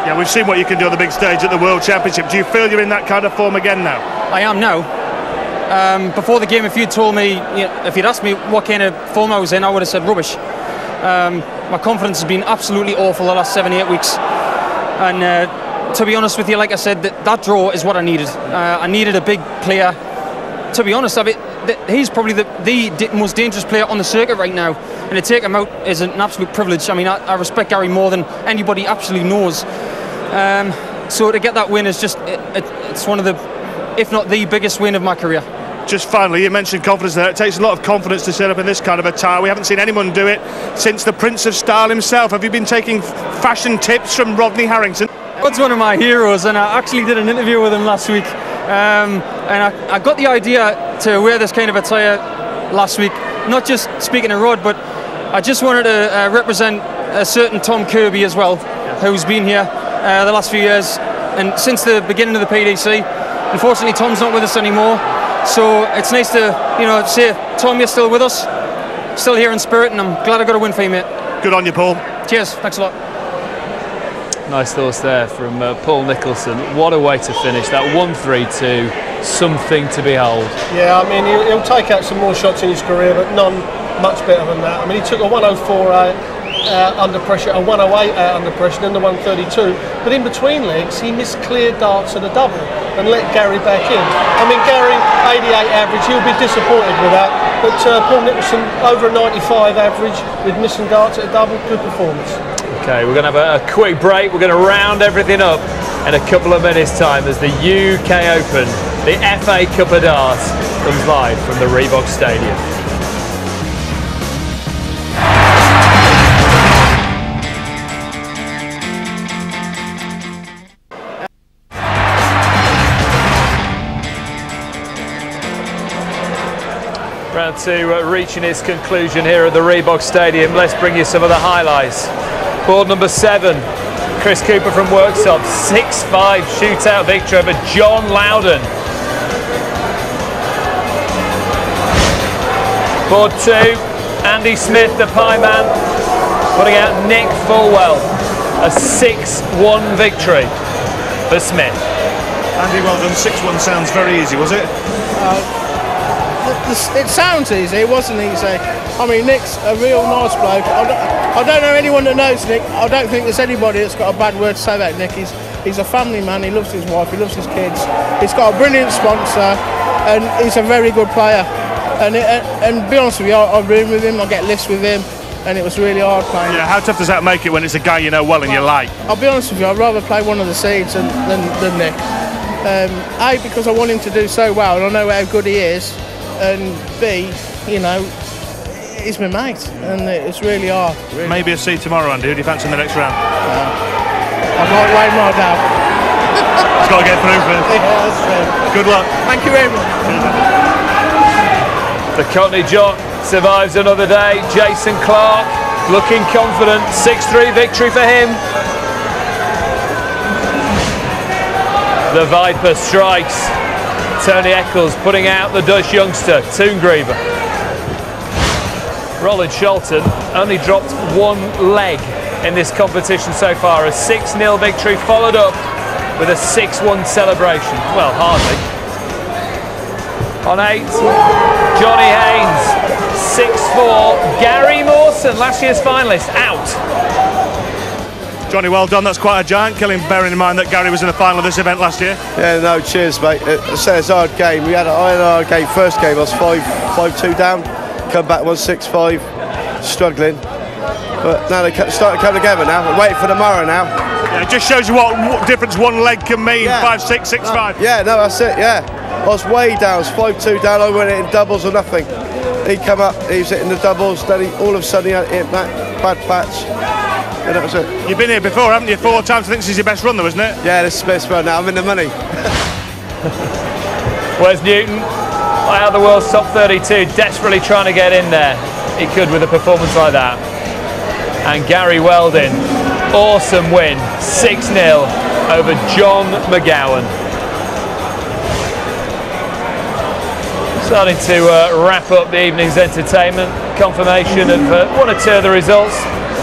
Yeah, we've seen what you can do on the big stage at the World Championship. Do you feel you're in that kind of form again now? I am now. Before the game, if you'd told me, if you'd asked me what kind of form I was in, I would have said rubbish. My confidence has been absolutely awful the last 7-8 weeks, and to be honest with you, like I said, that draw is what I needed. I needed a big player. To be honest, he's probably the most dangerous player on the circuit right now, and to take him out is an absolute privilege. I mean, I respect Gary more than anybody actually knows. So to get that win is just, it's one of the, if not the biggest win of my career. Just finally, you mentioned confidence there. It takes a lot of confidence to set up in this kind of attire. We haven't seen anyone do it since the Prince of Style himself. Have you been taking fashion tips from Rodney Harrington? Rod's one of my heroes, and I actually did an interview with him last week. And I got the idea to wear this kind of attire last week, not just speaking to Rod, but I just wanted to represent a certain Tom Kirby as well, who's been here the last few years, and since the beginning of the PDC. Unfortunately, Tom's not with us anymore, so it's nice to say, Tom, you're still with us, still here in spirit, and I'm glad I got a win for you, mate. Good on you, Paul. Cheers, thanks a lot. Nice thoughts there from Paul Nicholson. What a way to finish that 1-3-2, something to behold. Yeah, I mean, he'll take out some more shots in his career, but none much better than that. I mean, he took a 104 out under pressure, a 108 out under pressure, then the 132. But in between legs, he missed clear darts at a double and let Gary back in. I mean, Gary, 88 average, he'll be disappointed with that. But Paul Nicholson, over a 95 average with missing darts at a double, good performance. Okay, we're going to have a quick break. We're going to round everything up in a couple of minutes' time as the UK Open, the FA Cup of Darts, comes live from the Reebok Stadium. Round two reaching its conclusion here at the Reebok Stadium. Let's bring you some of the highlights. Board number 7, Chris Cooper from Worksop, 6-5 shootout victory over John Loudon. Board 2, Andy Smith, the Pie Man, putting out Nick Fulwell, a 6-1 victory for Smith. Andy, well done. 6-1 sounds very easy, was it? It sounds easy, it wasn't easy. I mean, Nick's a real nice bloke. I don't know anyone that knows Nick. I don't think there's anybody that's got a bad word to say about Nick. He's a family man, he loves his wife, he loves his kids. He's got a brilliant sponsor, and he's a very good player. And to be honest with you, I room with him, I get lifts with him, and it was really hard playing. Yeah, how tough does that make it when it's a guy you know well and you like? I'll be honest with you, I'd rather play one of the seeds than Nick. A, because I want him to do so well, and I know how good he is. And B, he's my mate, and it's really hard. Really. Maybe a seed tomorrow, Andy. Who do you fancy in the next round? I might weigh more down. He's got to get through first. Yeah, that's true. Good luck. Thank you very much. The Cockney Jock survives another day. Jason Clark looking confident. 6-3 victory for him. The Viper strikes. Tony Eccles putting out the Dutch youngster, Toongrever. Roland Shelton only dropped one leg in this competition so far. A 6-0 victory followed up with a 6-1 celebration. Well, hardly. On 8, Johnny Haynes, 6-4. Gary Mawson, last year's finalist, out. Johnny, well done. That's quite a giant killing, bearing in mind that Gary was in the final of this event last year. Yeah, no, cheers, mate. It's a hard game. I had a hard game. First game, I was 5-2 down. Come back 1-6-5, struggling. But now they starting to come together now. We're waiting for tomorrow now. Yeah, it just shows you what difference one leg can mean. Yeah. 5-6, 6-5. Yeah, no, that's it. Yeah, I was way down. I was 5-2 down. I went in doubles or nothing. He'd come up. He was hitting the doubles. Then all of a sudden he had hit that bad patch. And that was it. You've been here before, haven't you? 4 times. I think this is your best run, though, isn't it? Yeah, this is the best run now. I'm in the money. Wes Newton, out of the world's top 32, desperately trying to get in there. He could with a performance like that. And Gary Weldon, awesome win, 6-0 over John McGowan. Starting to wrap up the evening's entertainment. Confirmation of 1 or 2 of the results.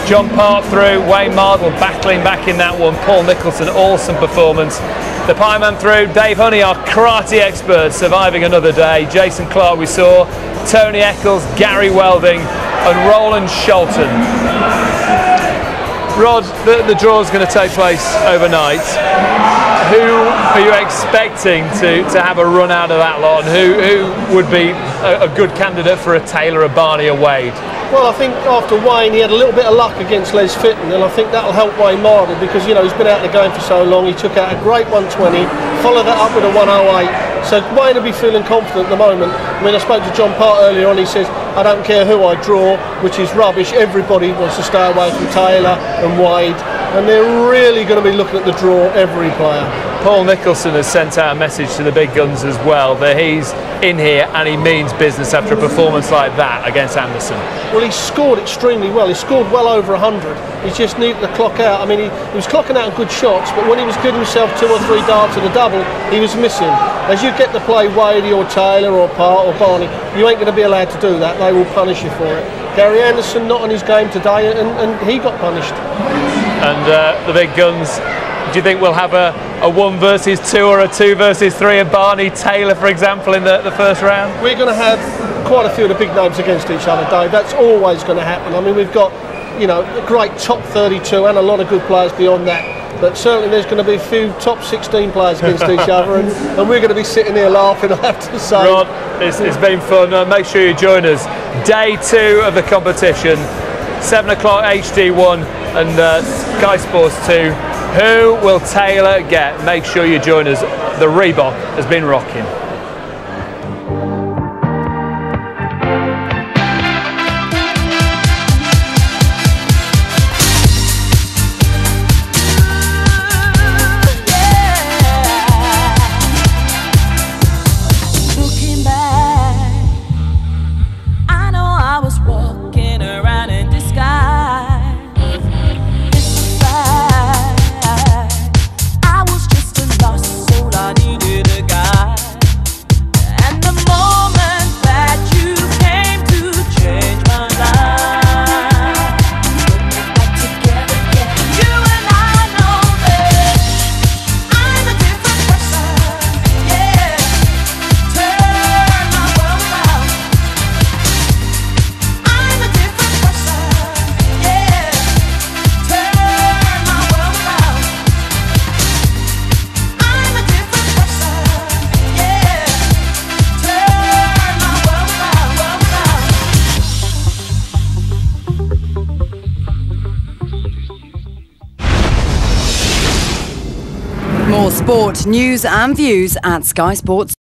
John Park through, Wayne Mardle battling back in that one, Paul Nicholson, awesome performance. The Pieman through, Dave Honey, our karate expert, surviving another day. Jason Clark we saw, Tony Eccles, Gary Welding and Roland Sholton. Rod, the draw is going to take place overnight. Who are you expecting to have a run out of that lot, and who would be a good candidate for a Taylor, a Barney, a Wade? Well, I think after Wayne, he had a little bit of luck against Les Fitton, and I think that'll help Wayne Mardle because, you know, he's been out of the game for so long. He took out a great 120, followed that up with a 108. So Wayne will be feeling confident at the moment. I mean, I spoke to John Part earlier on. He says, I don't care who I draw, which is rubbish. Everybody wants to stay away from Taylor and Wade, and they're really going to be looking at the draw, every player. Paul Nicholson has sent out a message to the big guns as well that he's in here and he means business after a performance like that against Anderson. Well, he scored extremely well. He scored well over 100. He just needed to clock out. I mean, he was clocking out good shots, but when he was giving himself 2 or 3 darts at a double, he was missing. As you get to play Wadey or Taylor or Part or Barney, you ain't going to be allowed to do that. They will punish you for it. Gary Anderson not on his game today, and he got punished. And the big guns, do you think we'll have a 1 versus 2 or a 2 versus 3 of Barney, Taylor, for example, in the first round? We're going to have quite a few of the big names against each other, Dave. That's always going to happen. I mean, we've got, you know, a great top 32 and a lot of good players beyond that. But certainly there's going to be a few top 16 players against each other, and we're going to be sitting here laughing, I have to say. Rod, it's been fun. Make sure you join us. Day 2 of the competition, 7 o'clock HD1 and Sky Sports 2. Who will Taylor get? Make sure you join us. The Reebok has been rocking. More sport, news and views at Sky Sports.